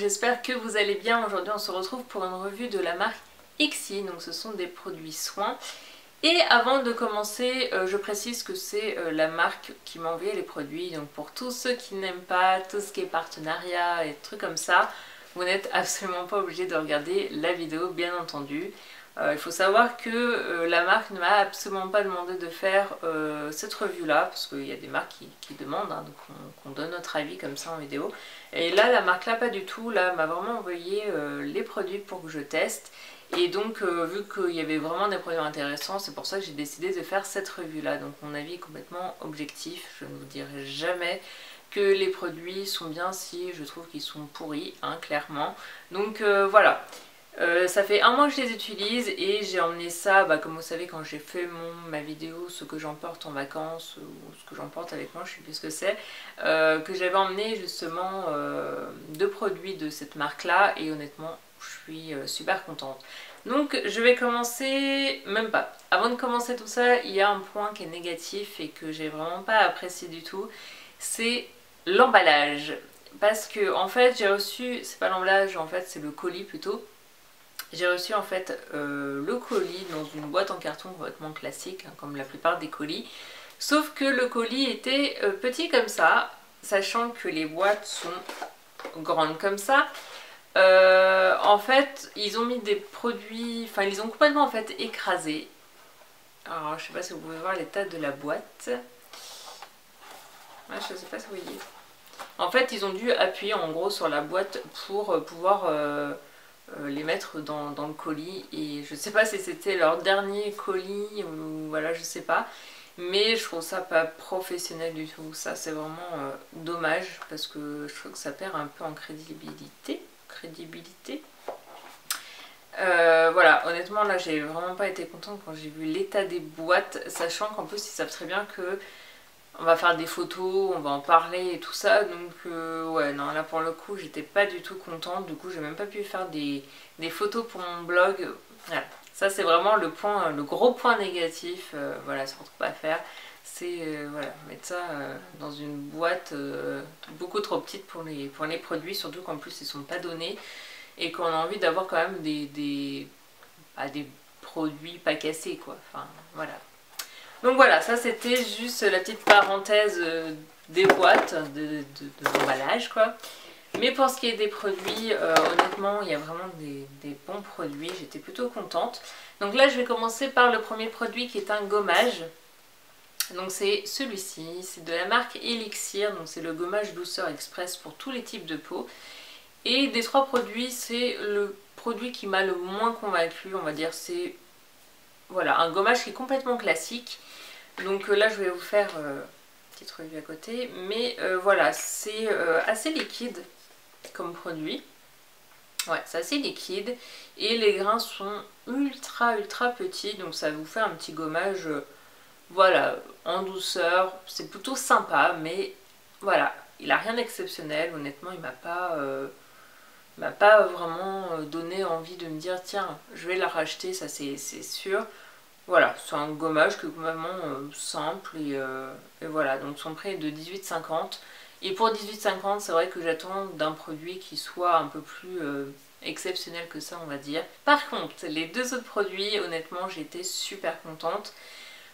j'espère que vous allez bien. Aujourd'hui on se retrouve pour une revue de la marque Ixi, donc ce sont des produits soins. Et avant de commencer, je précise que c'est la marque qui m'a envoyé les produits, donc pour tous ceux qui n'aiment pas tout ce qui est partenariat et trucs comme ça, vous n'êtes absolument pas obligé de regarder la vidéo, bien entendu. Il faut savoir que la marque ne m'a absolument pas demandé de faire cette revue-là, parce qu'il y a des marques qui demandent, hein, donc qu'on donne notre avis comme ça en vidéo. Et là, la marque là, pas du tout, là, m'a vraiment envoyé les produits pour que je teste. Et donc, vu qu'il y avait vraiment des produits intéressants, c'est pour ça que j'ai décidé de faire cette revue-là. Donc mon avis est complètement objectif, je ne vous dirai jamais que les produits sont bien si je trouve qu'ils sont pourris, hein, clairement. Donc voilà. Ça fait un mois que je les utilise et j'ai emmené ça, comme vous savez quand j'ai fait ma vidéo ce que j'emporte en vacances ou ce que j'emporte avec moi, je sais plus ce que c'est, que j'avais emmené justement deux produits de cette marque là et honnêtement je suis super contente. Donc je vais commencer, même pas, avant de commencer tout ça il y a un point qui est négatif et que j'ai vraiment pas apprécié du tout, c'est l'emballage. Parce que en fait j'ai reçu, c'est pas l'emballage en fait c'est le colis plutôt. J'ai reçu en fait le colis dans une boîte en carton complètement classique, hein, comme la plupart des colis. Sauf que le colis était petit comme ça, sachant que les boîtes sont grandes comme ça. En fait, ils ont mis des produits, enfin ils ont complètement en fait écrasé. Alors je sais pas si vous pouvez voir l'état de la boîte. Ouais, je sais pas si vous voyez. En fait, ils ont dû appuyer en gros sur la boîte pour pouvoir les mettre dans le colis, et je sais pas si c'était leur dernier colis ou voilà, je sais pas, mais je trouve ça pas professionnel du tout. Ça c'est vraiment dommage parce que je trouve que ça perd un peu en crédibilité. Voilà, honnêtement là j'ai vraiment pas été contente quand j'ai vu l'état des boîtes, sachant qu'en plus ils savent très bien que on va faire des photos, on va en parler et tout ça, donc ouais, non, là pour le coup j'étais pas du tout contente, du coup j'ai même pas pu faire des photos pour mon blog. Voilà. Ça c'est vraiment le point, le gros point négatif, voilà, ça ne retrouve pas à faire, c'est voilà, mettre ça dans une boîte beaucoup trop petite pour les produits, surtout qu'en plus ils sont pas donnés et qu'on a envie d'avoir quand même des produits pas cassés quoi, enfin voilà. Donc voilà, ça c'était juste la petite parenthèse des boîtes, de l'emballage quoi. Mais pour ce qui est des produits, honnêtement il y a vraiment des bons produits, j'étais plutôt contente. Donc là je vais commencer par le premier produit qui est un gommage. Donc c'est celui-ci, c'est de la marque Elixir, donc c'est le gommage douceur express pour tous les types de peau. Et des trois produits, c'est le produit qui m'a le moins convaincu, on va dire, c'est voilà, un gommage qui est complètement classique. Donc là je vais vous faire une petite revue à côté, mais voilà, c'est assez liquide comme produit. Ouais, c'est assez liquide et les grains sont ultra petits, donc ça vous fait un petit gommage voilà, en douceur. C'est plutôt sympa, mais voilà, il a rien d'exceptionnel. Honnêtement il m'a pas vraiment donné envie de me dire tiens je vais la racheter, ça c'est sûr. Voilà, c'est un gommage qui est vraiment simple et voilà, donc son prix est de 18,50 €. Et pour 18,50 €, c'est vrai que j'attends d'un produit qui soit un peu plus exceptionnel que ça, on va dire. Par contre, les deux autres produits, honnêtement, j'ai été super contente.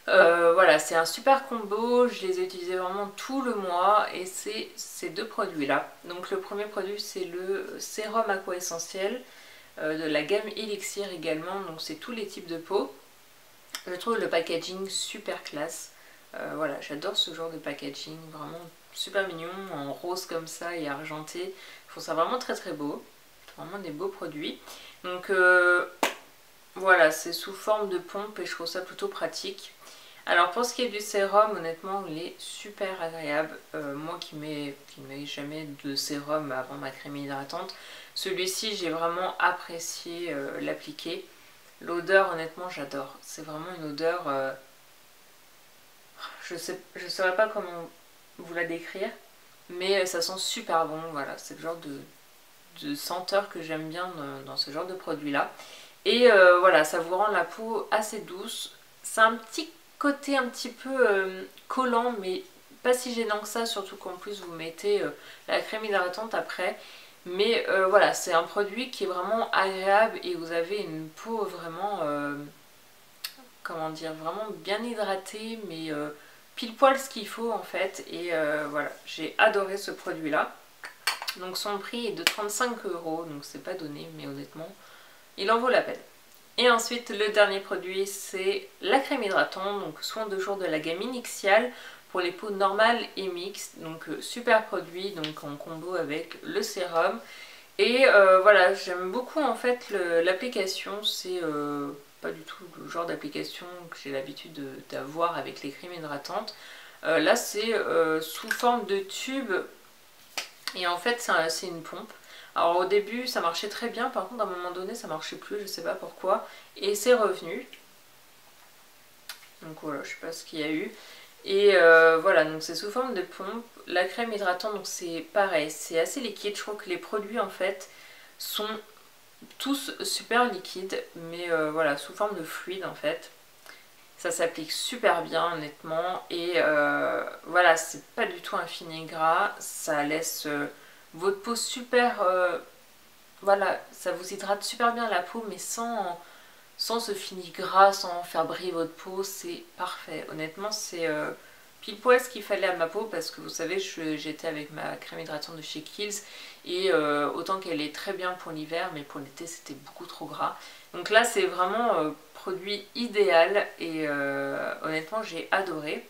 Voilà, c'est un super combo, je les ai utilisés vraiment tout le mois et c'est ces deux produits-là. Donc le premier produit, c'est le sérum aqua essentiel de la gamme Elixir également, donc c'est tous les types de peau. Je trouve le packaging super classe, voilà, j'adore ce genre de packaging, vraiment super mignon, en rose comme ça et argenté, je trouve ça vraiment très beau, vraiment des beaux produits. Donc voilà, c'est sous forme de pompe et je trouve ça plutôt pratique. Alors pour ce qui est du sérum, honnêtement il est super agréable, moi qui mets jamais de sérum avant ma crème hydratante, celui-ci j'ai vraiment apprécié l'appliquer. L'odeur, honnêtement, j'adore. C'est vraiment une odeur... je saurais pas comment vous la décrire, mais ça sent super bon. Voilà, c'est le genre de senteur que j'aime bien dans ce genre de produit-là. Et voilà, ça vous rend la peau assez douce. C'est un petit côté un petit peu collant, mais pas si gênant que ça, surtout qu'en plus vous mettez la crème hydratante après. Mais voilà, c'est un produit qui est vraiment agréable et vous avez une peau vraiment, comment dire, vraiment bien hydratée, mais pile poil ce qu'il faut en fait. Et voilà, j'ai adoré ce produit là. Donc son prix est de 35 €, donc c'est pas donné, mais honnêtement, il en vaut la peine. Et ensuite, le dernier produit, c'est la crème hydratante, donc soin de jour de la gamme Initial pour les peaux normales et mixtes. Donc super produit, donc en combo avec le sérum. Et voilà, j'aime beaucoup en fait l'application, c'est pas du tout le genre d'application que j'ai l'habitude d'avoir avec les crèmes hydratantes. Là c'est sous forme de tube et en fait c'est une pompe. Alors au début ça marchait très bien, par contre à un moment donné ça marchait plus, je sais pas pourquoi, et c'est revenu. Donc voilà, je sais pas ce qu'il y a eu. Et voilà, donc c'est sous forme de pompe. La crème hydratante, donc c'est pareil, c'est assez liquide. Je crois que les produits en fait sont tous super liquides, mais voilà, sous forme de fluide en fait. Ça s'applique super bien honnêtement. Et voilà, c'est pas du tout un fini gras. Ça laisse votre peau super... voilà, ça vous hydrate super bien la peau, mais sans ce fini gras, sans faire briller votre peau, c'est parfait. Honnêtement, c'est pile poil ce qu'il fallait à ma peau parce que vous savez, j'étais avec ma crème hydratante de chez Kiehl's et autant qu'elle est très bien pour l'hiver, mais pour l'été c'était beaucoup trop gras. Donc là, c'est vraiment produit idéal et honnêtement, j'ai adoré.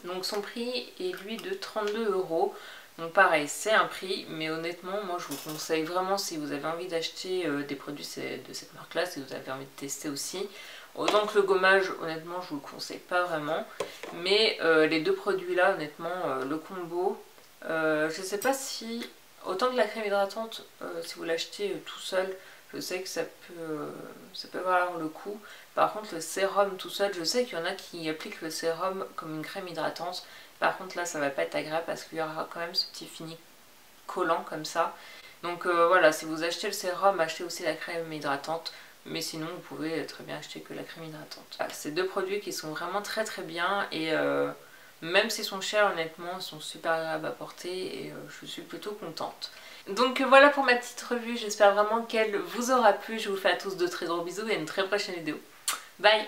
Donc son prix est lui de 32 €. Donc pareil, c'est un prix, mais honnêtement, moi je vous conseille vraiment si vous avez envie d'acheter des produits de cette marque-là, si vous avez envie de tester aussi. Autant que le gommage, honnêtement, je vous le conseille pas vraiment. Mais les deux produits-là, honnêtement, le combo, je sais pas si... Autant que la crème hydratante, si vous l'achetez tout seul, je sais que ça peut valoir le coup. Par contre, le sérum tout seul, je sais qu'il y en a qui appliquent le sérum comme une crème hydratante. Par contre, là, ça va pas être agréable parce qu'il y aura quand même ce petit fini collant comme ça. Donc voilà, si vous achetez le sérum, achetez aussi la crème hydratante. Mais sinon, vous pouvez très bien acheter que la crème hydratante. Voilà, c'est deux produits qui sont vraiment très très bien. Et même s'ils sont chers, honnêtement, ils sont super agréables à porter. Et je suis plutôt contente. Donc voilà pour ma petite revue. J'espère vraiment qu'elle vous aura plu. Je vous fais à tous de très gros bisous et à une très prochaine vidéo. Bye!